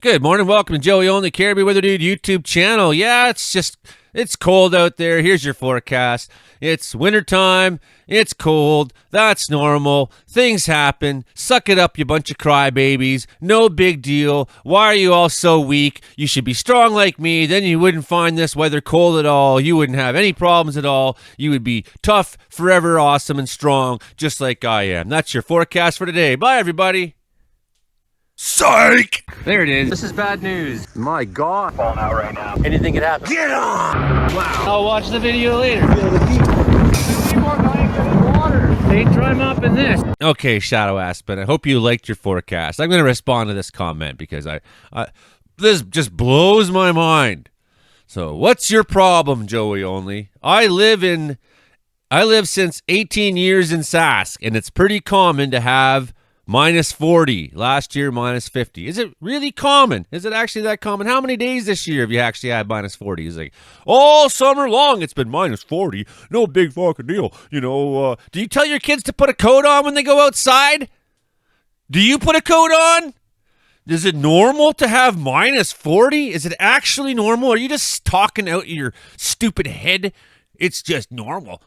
Good morning. Welcome to Joey Only Caribbean Weather Dude YouTube channel. Yeah, it's cold out there. Here's your forecast. It's wintertime. It's cold. That's normal. Things happen. Suck it up, you bunch of crybabies. No big deal. Why are you all so weak? You should be strong like me. Then you wouldn't find this weather cold at all. You wouldn't have any problems at all. You would be tough, forever, awesome, and strong, just like I am. That's your forecast for today. Bye, everybody. Psych! There it is. This is bad news. My God. Falling out right now. Anything could happen. Get on! Wow. I'll watch the video later. They try mopping this. Okay, Shadow Aspen, I hope you liked your forecast. I'm going to respond to this comment because this just blows my mind. So, what's your problem, Joey Only? I live since 18 years in Sask, and it's pretty common to have minus 40. Last year, minus 50. Is it really common? Is it actually that common? How many days this year have you actually had minus 40? It's like, all summer long, it's been minus 40. No big fucking deal. Do you tell your kids to put a coat on when they go outside? Do you put a coat on? Is it normal to have minus 40? Is it actually normal? Are you just talking out your stupid head? It's just normal.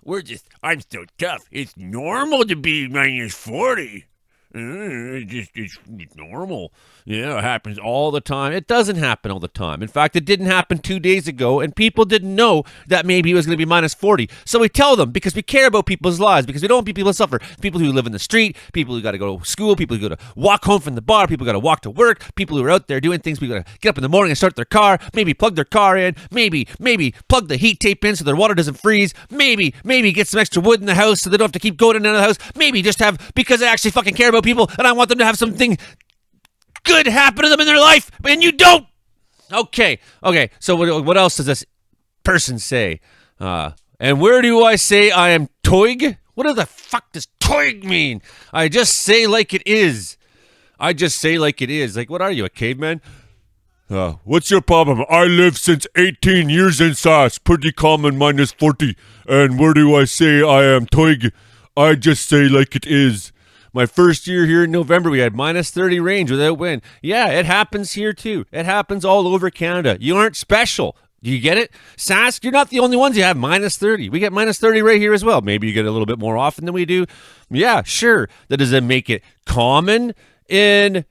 I'm so tough. It's normal to be minus 40. It's normal. Yeah, it happens all the time. It doesn't happen all the time. In fact, it didn't happen 2 days ago, and people didn't know that maybe it was going to be minus 40. So we tell them because we care about people's lives, because we don't want people to suffer. People who live in the street, people who got to go to school, people who got to walk home from the bar, people who got to walk to work, people who are out there doing things. We got to get up in the morning and start their car, maybe plug their car in, maybe plug the heat tape in so their water doesn't freeze, maybe get some extra wood in the house so they don't have to keep going in and out of the house, maybe just have, because I actually fucking care about people and I want them to have something good happen to them in their life, and you don't. Okay. So what else does this person say? And where do I say I am toig? What the fuck does toig mean? I just say like it is. Like, what are you, a caveman? What's your problem? I live since 18 years in Sass. Pretty common, minus 40. And where do I say I am toig? I just say like it is. My first year here in November, we had minus 30 range without wind. Yeah, it happens here too. It happens all over Canada. You aren't special. Do you get it? Sask, you're not the only ones who have minus 30. We get minus 30 right here as well. Maybe you get a little bit more often than we do. Yeah, sure. That doesn't make it common in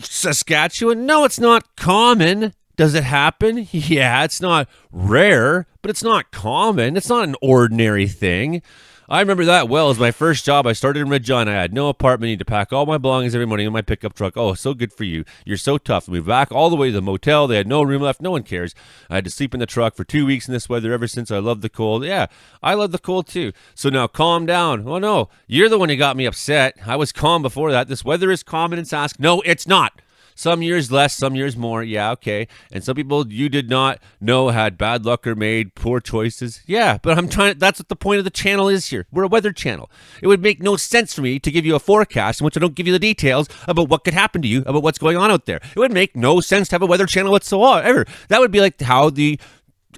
Saskatchewan. No, it's not common. Does it happen? Yeah, it's not rare, but it's not common. It's not an ordinary thing. I remember that well. It was my first job. I started in Regina. I had no apartment. I need to pack all my belongings every morning in my pickup truck. Oh, so good for you. You're so tough. I moved back all the way to the motel. They had no room left. No one cares. I had to sleep in the truck for 2 weeks in this weather ever since. I love the cold. Yeah, I love the cold too. So now calm down. Oh, no. You're the one who got me upset. I was calm before that. This weather is common in Sask. No, it's not. Some years less, some years more. Yeah, okay. And some people you did not know had bad luck or made poor choices. Yeah, but that's what the point of the channel is here. We're a weather channel. It would make no sense for me to give you a forecast in which I don't give you the details about what could happen to you, about what's going on out there. It would make no sense to have a weather channel whatsoever. That would be like how the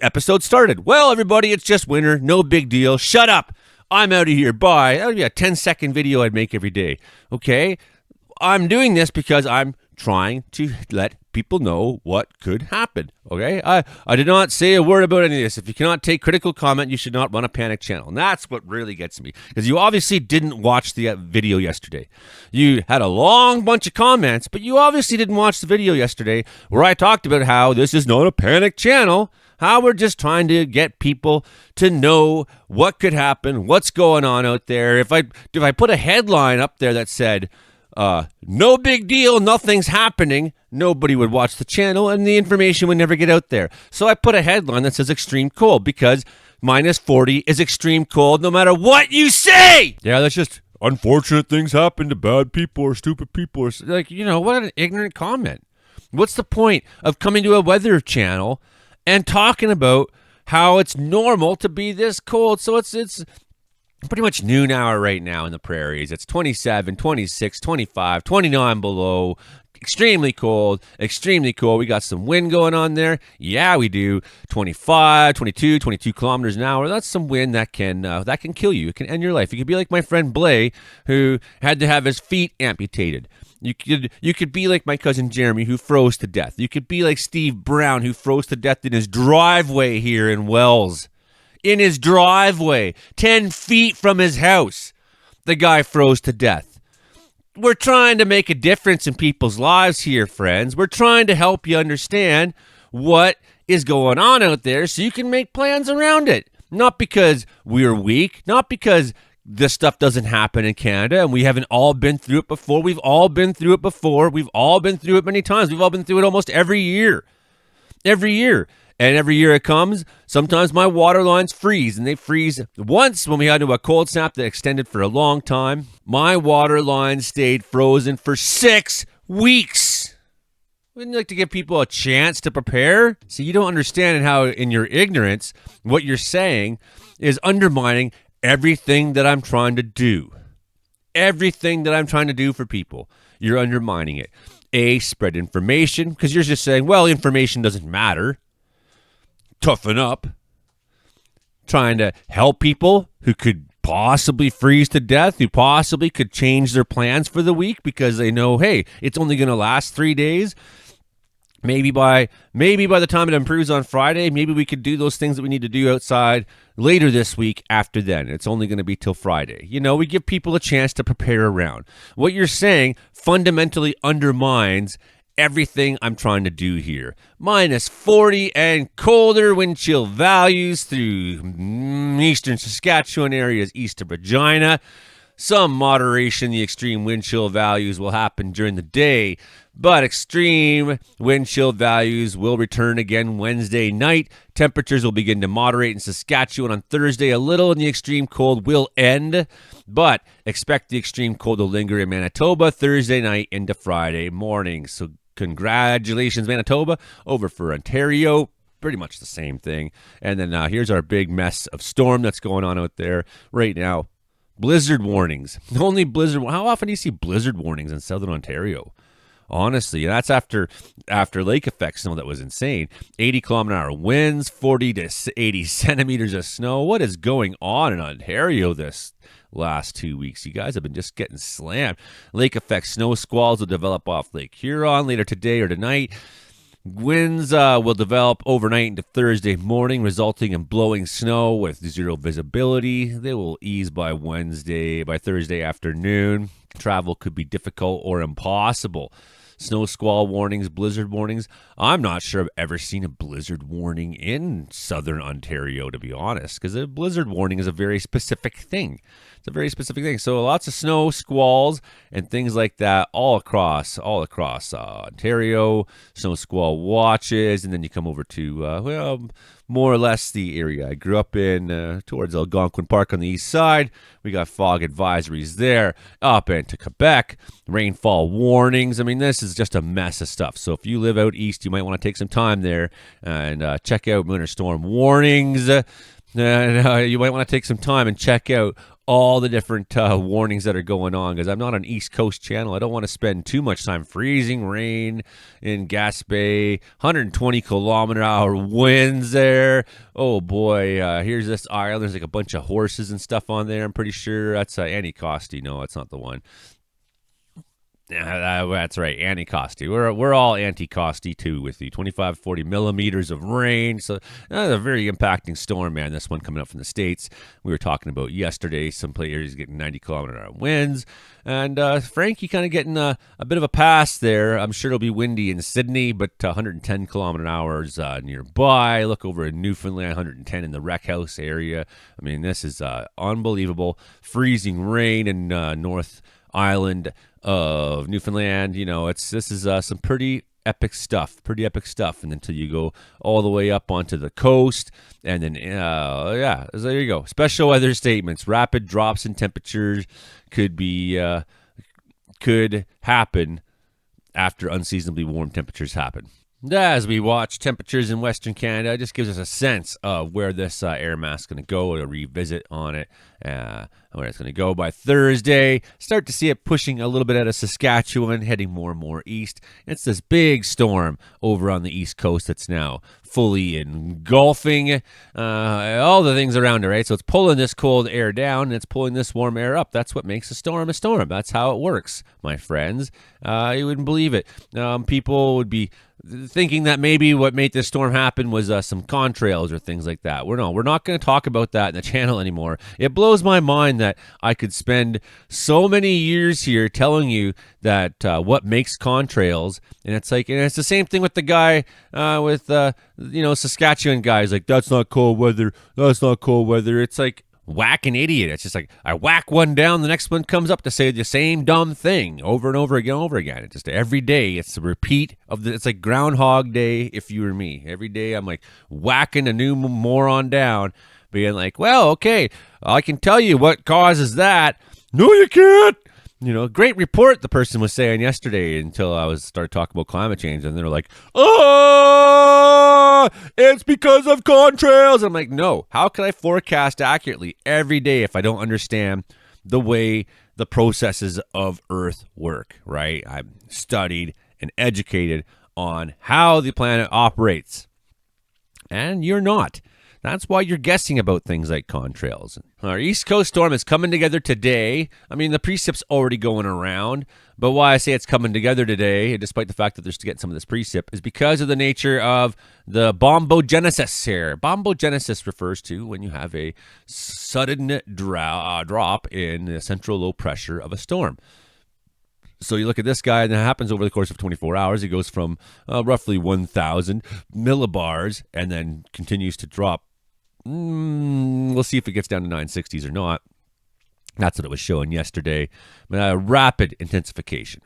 episode started. Well, everybody, it's just winter. No big deal. Shut up. I'm out of here. Bye. That would be a 10-second video I'd make every day. Okay? I'm doing this because I'm trying to let people know what could happen. Okay? I did not say a word about any of this. If you cannot take critical comment, you should not run a panic channel. And that's what really gets me. Because you obviously didn't watch the video yesterday. You had a long bunch of comments, but you obviously didn't watch the video yesterday where I talked about how this is not a panic channel. How we're just trying to get people to know what could happen, what's going on out there. If I put a headline up there that said, no big deal, nothing's happening, nobody would watch the channel and the information would never get out there. So I put a headline that says extreme cold because minus 40 is extreme cold no matter what you say. Yeah, that's just unfortunate things happen to bad people or stupid people. Or like, what an ignorant comment. What's the point of coming to a weather channel and talking about how it's normal to be this cold? So it's pretty much noon hour right now in the prairies. It's 27, 26, 25, 29 below. Extremely cold, extremely cold. We got some wind going on there. Yeah, we do. 25, 22 kilometers an hour. That's some wind that can kill you. It can end your life. You could be like my friend Blay, who had to have his feet amputated. You could be like my cousin Jeremy, who froze to death. You could be like Steve Brown, who froze to death in his driveway here in Wells. In his driveway, 10 feet from his house, the guy froze to death. We're trying to make a difference in people's lives here, friends. We're trying to help you understand what is going on out there so you can make plans around it. Not because we're weak, not because this stuff doesn't happen in Canada and we haven't all been through it before. We've all been through it before. We've all been through it many times. We've all been through it almost every year. Every year. And every year it comes, sometimes my water lines freeze, and they freeze. Once when we had a cold snap that extended for a long time, my water lines stayed frozen for 6 weeks. Wouldn't you like to give people a chance to prepare? See, you don't understand how in your ignorance, what you're saying is undermining everything that I'm trying to do. Everything that I'm trying to do for people, you're undermining it. Spread information, because you're just saying, well, information doesn't matter. Toughen up. Trying to help people who could possibly freeze to death, who possibly could change their plans for the week because they know, hey, it's only going to last 3 days. Maybe by the time it improves on Friday, maybe we could do those things that we need to do outside later this week after then. It's only going to be till Friday. You know, we give people a chance to prepare around. What you're saying fundamentally undermines everything I'm trying to do here. Minus 40 and colder wind chill values through eastern Saskatchewan areas east of Regina. Some moderation in the extreme wind chill values will happen during the day, but extreme wind chill values will return again Wednesday night. Temperatures will begin to moderate in Saskatchewan on Thursday a little, and the extreme cold will end, but expect the extreme cold to linger in Manitoba Thursday night into Friday morning. So congratulations, Manitoba, over for Ontario. Pretty much the same thing. And then here's our big mess of storm that's going on out there right now. Blizzard warnings. Only blizzard. How often do you see blizzard warnings in southern Ontario? Honestly, that's after lake effect snow that was insane. 80-kilometer-hour winds, 40 to 80 centimeters of snow. What is going on in Ontario this last 2 weeks? You guys have been just getting slammed. Lake effect snow squalls will develop off Lake Huron later today or tonight. Winds will develop overnight into Thursday morning, resulting in blowing snow with zero visibility. They will ease by Thursday afternoon. Travel could be difficult or impossible. Snow squall warnings, blizzard warnings. I'm not sure I've ever seen a blizzard warning in southern Ontario, to be honest, because a blizzard warning is a very specific thing. It's a very specific thing. So lots of snow squalls and things like that all across Ontario. Snow squall watches, and then you come over to more or less the area I grew up in, towards Algonquin Park on the east side. We got fog advisories there. Up into Quebec, rainfall warnings. I mean, this is just a mess of stuff. So if you live out east, you might want to take some time there and check out winter storm warnings. You might want to take some time and check out all the different warnings that are going on, because I'm not an East Coast channel. I don't want to spend too much time. Freezing rain in Gaspé, 120-kilometer-hour winds there. Oh boy, here's this island. There's like a bunch of horses and stuff on there. I'm pretty sure that's Anticosti. No, that's not the one. Yeah, that's right, Anticosti. We're all Anticosti too with the 25, 40 millimeters of rain. So a very impacting storm, man. This one coming up from the States. We were talking about yesterday. Some players getting 90-kilometer-hour winds. And Frankie kind of getting a bit of a pass there. I'm sure it'll be windy in Sydney, but 110 kilometer hours nearby. Look over in Newfoundland, 110 in the Wreck House area. I mean, this is unbelievable. Freezing rain in North Island of Newfoundland. You know, this is some pretty epic stuff, and until you go all the way up onto the coast, and then so there you go. Special weather statements: rapid drops in temperatures could happen after unseasonably warm temperatures happen. As we watch temperatures in Western Canada, it just gives us a sense of where this air mass is going to go, a revisit on it, where it's going to go by Thursday. Start to see it pushing a little bit out of Saskatchewan, heading more and more east. It's this big storm over on the east coast that's now fully engulfing all the things around it, right? So it's pulling this cold air down and it's pulling this warm air up. That's what makes a storm a storm. That's how it works, my friends. You wouldn't believe it. People would be thinking that maybe what made this storm happen was some contrails or things like that. We're not going to talk about that in the channel anymore. It blows my mind that I could spend so many years here telling you that what makes contrails, and it's the same thing with the guy with Saskatchewan guys, like, that's not cold weather. It's like whack an idiot. It's just like I whack one down, the next one comes up to say the same dumb thing over and over again. It's just every day. It's a repeat of it's like Groundhog Day if you were me. Every day I'm like whacking a new moron down, being like, well, okay, I can tell you what causes that. No, you can't. Great report, the person was saying yesterday, until I started talking about climate change, and they're like, oh, it's because of contrails. I'm like, no, how can I forecast accurately every day if I don't understand the way the processes of Earth work, right? I'm studied and educated on how the planet operates, and you're not. That's why you're guessing about things like contrails. Our East Coast storm is coming together today. I mean, the precip's already going around, but why I say it's coming together today, despite the fact that there's getting some of this precip, is because of the nature of the bombogenesis here. Bombogenesis refers to when you have a sudden drop in the central low pressure of a storm. So you look at this guy, and that happens over the course of 24 hours. It goes from roughly 1,000 millibars and then continues to drop. We'll see if it gets down to 960s or not. That's what it was showing yesterday. Rapid intensification,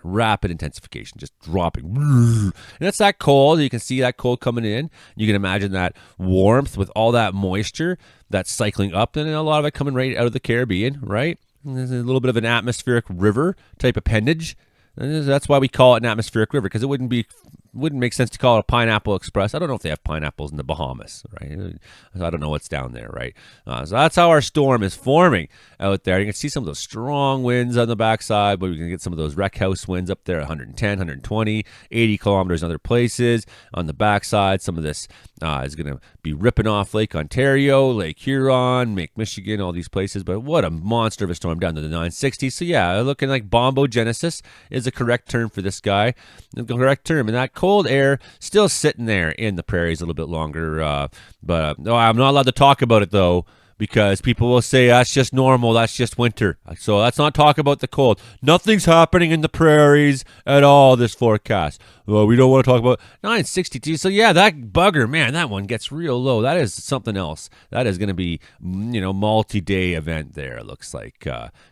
just dropping. And that's that cold. You can see that cold coming in. You can imagine that warmth with all that moisture that's cycling up, and a lot of it coming right out of the Caribbean, right? And there's a little bit of an atmospheric river type appendage. And that's why we call it an atmospheric river, because it wouldn't make sense to call it a pineapple express. I don't know if they have pineapples in the Bahamas, right? I don't know what's down there, right? So that's how our storm is forming out there. You can see some of those strong winds on the backside, but we can get some of those wreck house winds up there, 110, 120, 80 kilometers in other places. On the backside, some of this is going to be ripping off Lake Ontario, Lake Huron, Lake Michigan, all these places. But what a monster of a storm down to the 960s. So yeah, looking like bombogenesis is the correct term for this guy. The correct term. And that cold air still sitting there in the prairies a little bit longer. But I'm not allowed to talk about it, though, because people will say that's just normal, that's just winter. So let's not talk about the cold. Nothing's happening in the prairies at all this forecast. Well, we don't want to talk about 962. So yeah, that bugger, man, that one gets real low. That is something else. That is going to be, multi-day event there. It looks like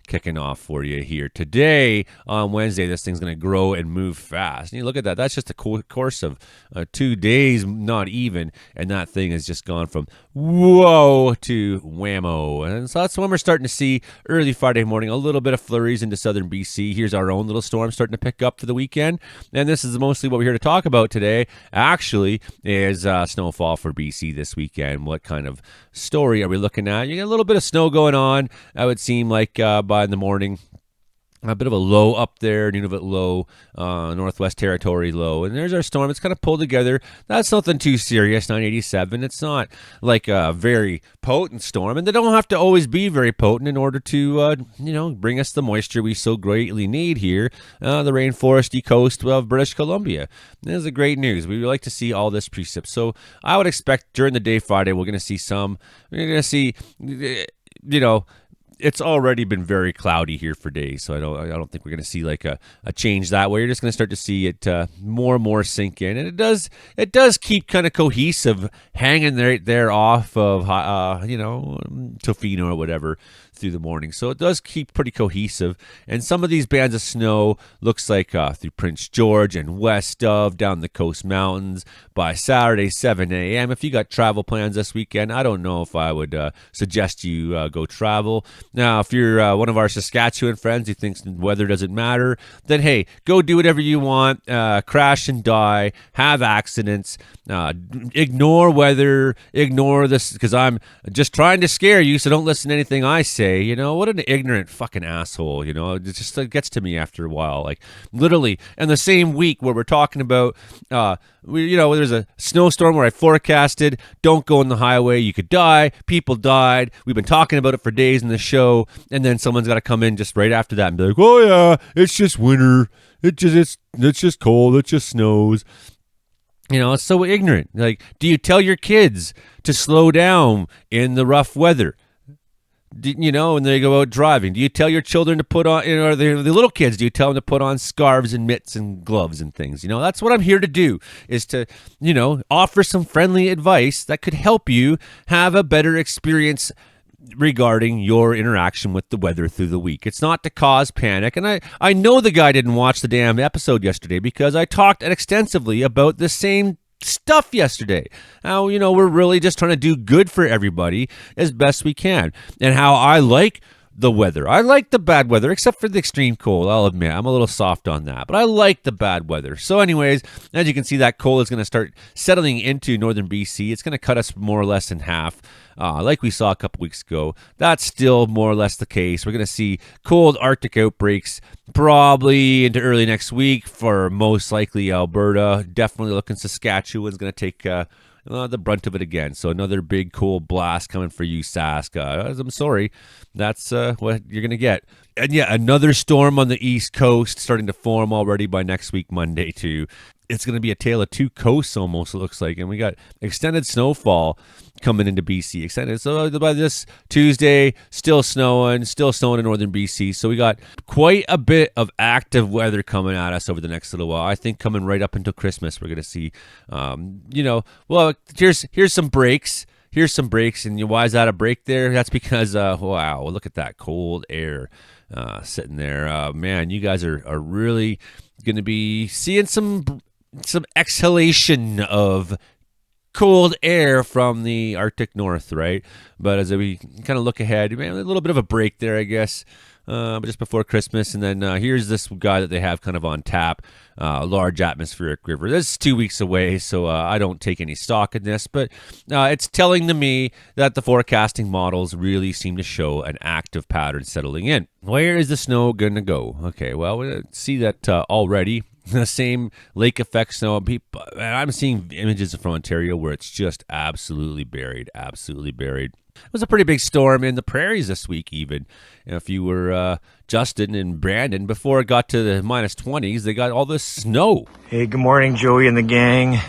kicking off for you here today on Wednesday. This thing's going to grow and move fast. And you look at that. That's just a course of 2 days, not even. And that thing has just gone from whoa to whammo. And so that's when we're starting to see early Friday morning, a little bit of flurries into southern BC. Here's our own little storm starting to pick up for the weekend. And this is mostly what we're here to talk about today, actually, is snowfall for BC this weekend. What kind of story are we looking at? You get a little bit of snow going on, I would seem like by the morning. A bit of a low up there, Nunavut low, Northwest Territory low. And there's our storm. It's kind of pulled together. That's nothing too serious, 987. It's not like a very potent storm. And they don't have to always be very potent in order to, bring us the moisture we so greatly need here, the rainforesty coast of British Columbia. This is the great news. We would like to see all this precip. So I would expect during the day Friday, we're going to see, it's already been very cloudy here for days, so I don't think we're going to see like a change that way. You're just going to start to see it more and more sink in, and it does keep kind of cohesive, hanging right there off of Tofino or whatever through the morning. So it does keep pretty cohesive. And some of these bands of snow looks like through Prince George and west of, down the coast mountains by Saturday, 7 a.m. If you got travel plans this weekend, I don't know if I would suggest you go travel. Now, if you're one of our Saskatchewan friends who thinks weather doesn't matter, then hey, go do whatever you want, crash and die, have accidents, ignore weather, ignore this, because I'm just trying to scare you, so don't listen to anything I say. You know, what an ignorant fucking asshole. You know, it just gets to me after a while. Like, literally, in the same week where we're talking about, there's a snowstorm where I forecasted, don't go on the highway, you could die, people died, we've been talking about it for days in the show, and then someone's got to come in just right after that and be like, oh yeah, it's just winter, it's just cold, it just snows. You know, it's so ignorant. Like, do you tell your kids to slow down in the rough weather? When they go out driving, do you tell your children to put on, or the little kids, do you tell them to put on scarves and mitts and gloves and things? That's what I'm here to do, is to, offer some friendly advice that could help you have a better experience regarding your interaction with the weather through the week. It's not to cause panic. And I know the guy didn't watch the damn episode yesterday because I talked extensively about the same stuff yesterday. How, we're really just trying to do good for everybody as best we can. And how I like the weather. I like the bad weather, except for the extreme cold. I'll admit, I'm a little soft on that, but I like the bad weather. So anyways, as you can see, that cold is going to start settling into northern BC. It's going to cut us more or less in half, like we saw a couple weeks ago. That's still more or less the case. We're going to see cold Arctic outbreaks probably into early next week for most likely Alberta. Definitely looking Saskatchewan's going to take the brunt of it again. So another big cold blast coming for you, Sask. I'm sorry. That's what you're going to get. And yeah, another storm on the East Coast starting to form already by next week, Monday, too. It's going to be a tale of two coasts almost, it looks like. And we got extended snowfall coming into BC. Extended. So by this Tuesday, still snowing in northern BC. So we got quite a bit of active weather coming at us over the next little while. I think coming right up until Christmas, we're going to see, here's some breaks. Here's some breaks. And why is that a break there? That's because, wow, look at that cold air sitting there. Man, you guys are really going to be seeing some exhalation of cold air from the Arctic North, right? But as we kind of look ahead, man, a little bit of a break there, I guess, just before Christmas. And then here's this guy that they have kind of on tap, large atmospheric river. This is 2 weeks away, so I don't take any stock in this, but it's telling to me that the forecasting models really seem to show an active pattern settling in. Where is the snow going to go? Okay, well, we see that already. The same lake effect snow. I'm seeing images from Ontario where it's just absolutely buried. It was a pretty big storm in the prairies this week, even. If you were Justin and Brandon, before it got to the minus 20s, they got all this snow. Hey, good morning, Joey and the gang.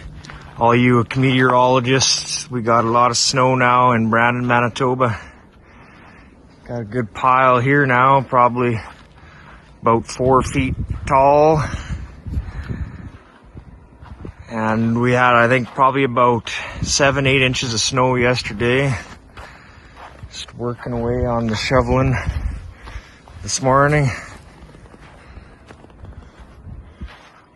All you meteorologists, we got a lot of snow now in Brandon, Manitoba. Got a good pile here now, probably about 4 feet tall. And we had, I think, probably about 7-8 inches of snow yesterday. Just working away on the shoveling this morning.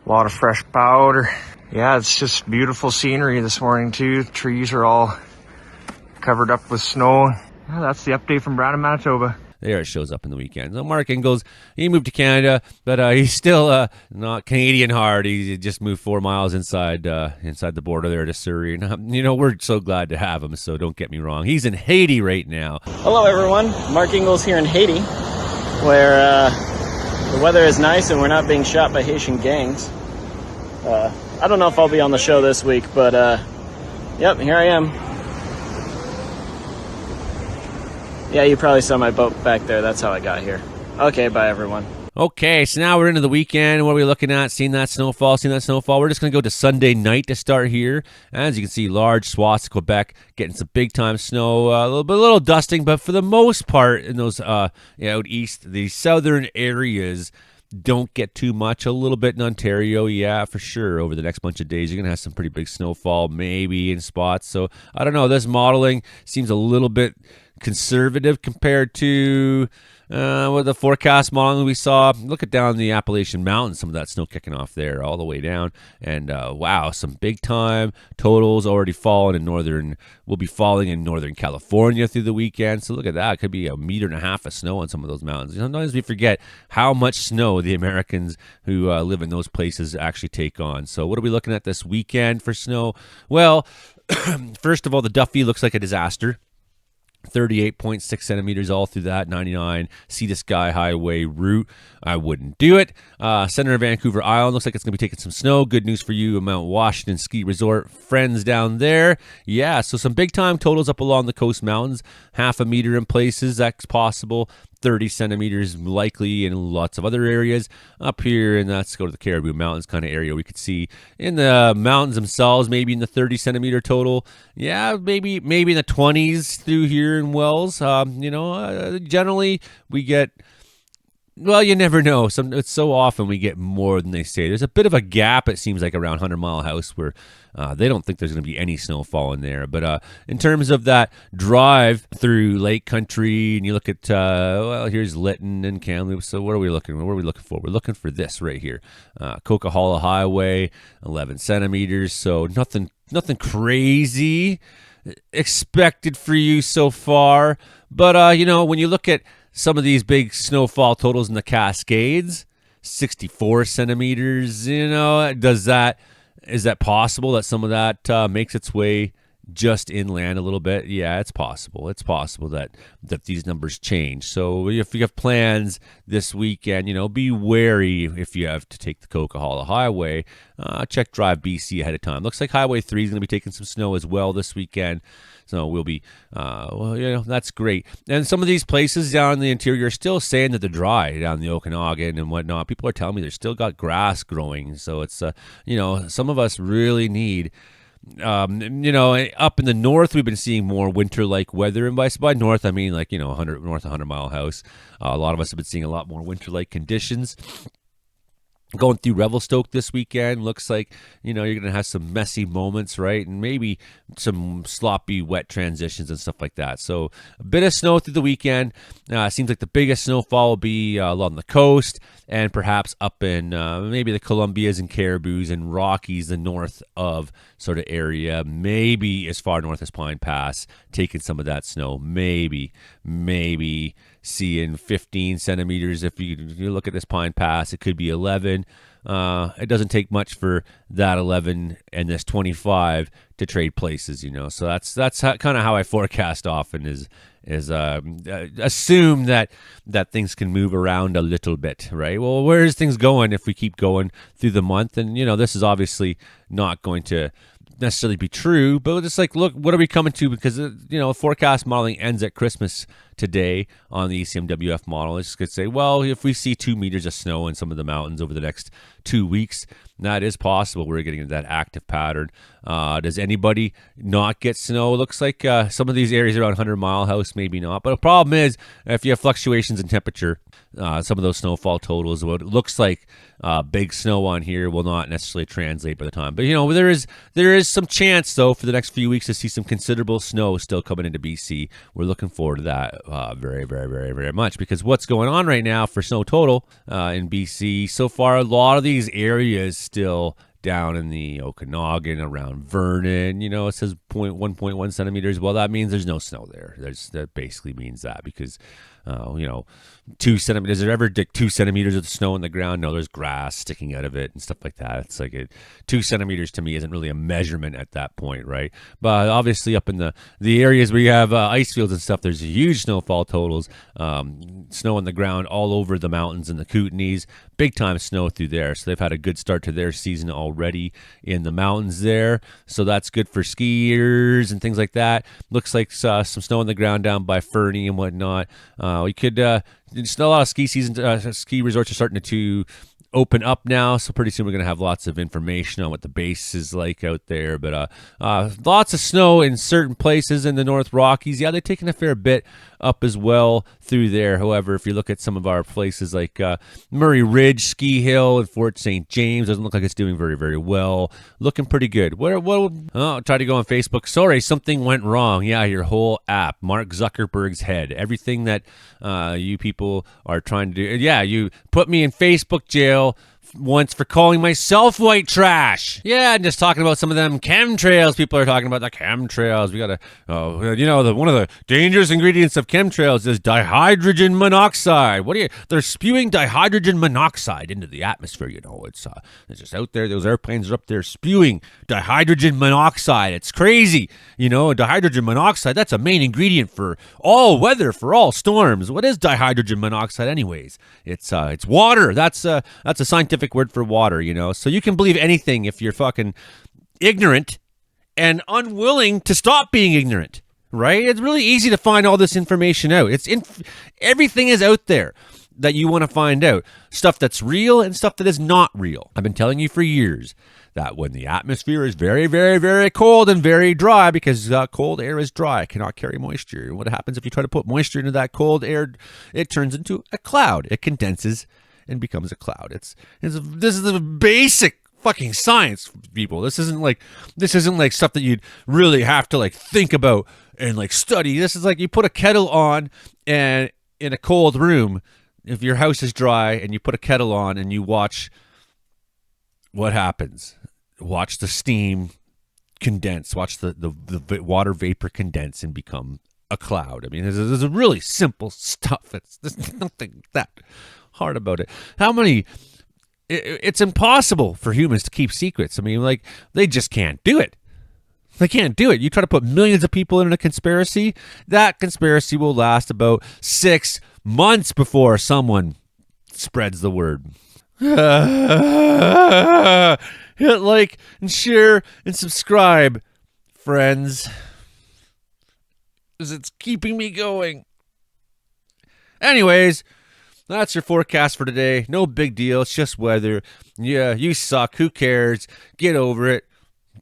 A lot of fresh powder. Yeah, it's just beautiful scenery this morning too. The trees are all covered up with snow. Yeah, that's the update from Brandon, Manitoba. There it shows up in the weekend. So Mark Ingalls, he moved to Canada, but he's still not Canadian hard. He just moved 4 miles inside the border there to Surrey. And, we're so glad to have him, so don't get me wrong. He's in Haiti right now. Hello, everyone. Mark Ingalls here in Haiti, where the weather is nice and we're not being shot by Haitian gangs. I don't know if I'll be on the show this week, but yep, here I am. Yeah, you probably saw my boat back there. That's how I got here. Okay, bye, everyone. Okay, so now we're into the weekend. What are we looking at? Seeing that snowfall. We're just going to go to Sunday night to start here. As you can see, large swaths of Quebec getting some big-time snow. A little dusting, but for the most part, in those out east, the southern areas don't get too much. A little bit in Ontario, yeah, for sure. Over the next bunch of days, you're going to have some pretty big snowfall, maybe in spots. So, I don't know. This modeling seems a little bit conservative compared to with the forecast modeling we saw. Look at down the Appalachian Mountains, some of that snow kicking off there all the way down. And wow, some big time totals already falling will be falling in Northern California through the weekend. So look at that. It could be 1.5 meters of snow on some of those mountains. Sometimes we forget how much snow the Americans who live in those places actually take on. So what are we looking at this weekend for snow? Well, first of all, the Duffy looks like a disaster. 38.6 centimeters all through that 99 Sea to Sky Highway route. I wouldn't do it. Center of Vancouver Island looks like it's going to be taking some snow. Good news for you, Mount Washington Ski Resort friends down there. Yeah, so some big time totals up along the coast mountains. 0.5 meter in places, that's possible. 30 centimeters likely in lots of other areas. Up here, and let's go to the Caribou Mountains kind of area, we could see in the mountains themselves, maybe in the 30 centimeter total. Yeah, maybe in the 20s through here in Wells. Generally we get, well, you never know. It's so often we get more than they say. There's a bit of a gap, it seems like, around 100 Mile House where they don't think there's going to be any snowfall in there. But in terms of that drive through Lake Country, and you look at, here's Lytton and Kamloops. So what are we looking for? We're looking for this right here. Coquihalla Highway, 11 centimeters. So nothing crazy expected for you so far. But, when you look at some of these big snowfall totals in the Cascades, 64 centimeters, is that possible that some of that makes its way just inland a little bit? Yeah, it's possible. It's possible that these numbers change. So if you have plans this weekend, be wary if you have to take the Coquihalla Highway. Check Drive BC ahead of time. Looks like Highway 3 is going to be taking some snow as well this weekend. So we'll be, that's great. And some of these places down in the interior are still saying that they're dry down the Okanagan and whatnot. People are telling me they've still got grass growing. So it's, some of us really need, up in the north, we've been seeing more winter-like weather. And by north, I mean north of 100 Mile House. A lot of us have been seeing a lot more winter-like conditions. Going through Revelstoke this weekend, looks like, you're going to have some messy moments, right? And maybe some sloppy, wet transitions and stuff like that. So a bit of snow through the weekend. Seems like the biggest snowfall will be along the coast and perhaps up in maybe the Columbias and Caribous and Rockies, the north of sort of area. Maybe as far north as Pine Pass, taking some of that snow. Maybe seeing 15 centimeters. If you look at this Pine Pass, it could be 11. It doesn't take much for that 11 and this 25 to trade places, So that's kind of how I forecast often is assume that things can move around a little bit, right? Well, where is things going if we keep going through the month? And, this is obviously not going to necessarily be true, but just look, what are we coming to? Because, forecast modeling ends at Christmas today on the ECMWF model. It's just going to say, well, if we see 2 meters of snow in some of the mountains over the next 2 weeks, that is possible. We're getting into that active pattern. Does anybody not get snow? It looks like some of these areas around 100 Mile House, maybe not. But the problem is, if you have fluctuations in temperature, some of those snowfall totals, what it looks like big snow on here will not necessarily translate by the time. But, there is some chance, though, for the next few weeks to see some considerable snow still coming into BC. We're looking forward to that very, very, very, very much, because what's going on right now for snow total in BC so far, a lot of these areas still down in the Okanagan, around Vernon, it says 1.1 centimeters. Well, that means there's no snow there. That basically means that, because 2 centimeters. Is there ever 2 centimeters of snow on the ground? No, there's grass sticking out of it and stuff like that. It's like 2 centimeters to me isn't really a measurement at that point, right? But obviously up in the areas where you have ice fields and stuff, there's huge snowfall totals. Snow on the ground all over the mountains and the Kootenays. Big time snow through there. So they've had a good start to their season already in the mountains there. So that's good for skiers and things like that. Looks like some snow on the ground down by Fernie and whatnot. We could, a lot of ski resorts are starting to open up now, so pretty soon we're going to have lots of information on what the base is like out there. But lots of snow in certain places in the North Rockies. Yeah, they're taking a fair bit up as well through there. However, if you look at some of our places like Murray Ridge Ski Hill and Fort St. James, doesn't look like it's doing very, very well. Looking pretty good. Try to go on Facebook. Sorry, something went wrong. Yeah, your whole app. Mark Zuckerberg's head. Everything that you people are trying to do. Yeah, you put me in Facebook jail once for calling myself white trash. Yeah, and just talking about some of them chemtrails. People are talking about the chemtrails. We gotta, one of the dangerous ingredients of chemtrails is dihydrogen monoxide. They're spewing dihydrogen monoxide into the atmosphere. It's just out there. Those airplanes are up there spewing dihydrogen monoxide. It's crazy. Dihydrogen monoxide, that's a main ingredient for all weather, for all storms. What is dihydrogen monoxide anyways? It's water. That's a scientific word for water, so you can believe anything if you're fucking ignorant and unwilling to stop being ignorant, right? It's really easy to find all this information out. Everything is out there that you want to find out. Stuff that's real and stuff that is not real. I've been telling you for years that when the atmosphere is very, very, very cold and very dry, because cold air is dry, it cannot carry moisture. What happens if you try to put moisture into that cold air? It turns into a cloud. It condenses and becomes a cloud. This is the basic fucking science, people. This isn't like stuff that you'd really have to think about and study. This is like you put a kettle on and in a cold room, if your house is dry and you put a kettle on and you watch what happens. Watch the steam condense, watch the water vapor condense and become a cloud. I mean, there's a really simple stuff. There's nothing that hard about it. It's impossible for humans to keep secrets. I mean, they just can't do it. They can't do it. You try to put millions of people in a conspiracy, that conspiracy will last about 6 months before someone spreads the word. Hit like and share and subscribe, friends, because it's keeping me going. Anyways, that's your forecast for today. No big deal. It's just weather. Yeah, you suck. Who cares? Get over it.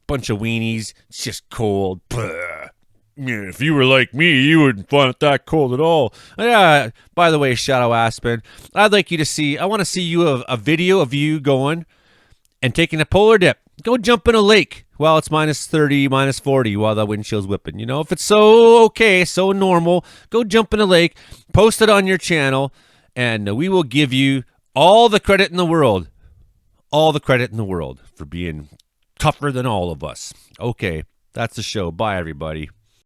Bunch of weenies. It's just cold. Yeah, if you were like me, you wouldn't find it that cold at all. Yeah, by the way, Shadow Aspen, I want to see you a video of you going and taking a polar dip. Go jump in a lake while it's minus 30, minus 40 while the windchill's whipping. If it's so okay, so normal, go jump in a lake, post it on your channel, and we will give you all the credit in the world. All the credit in the world for being tougher than all of us. Okay, that's the show. Bye, everybody.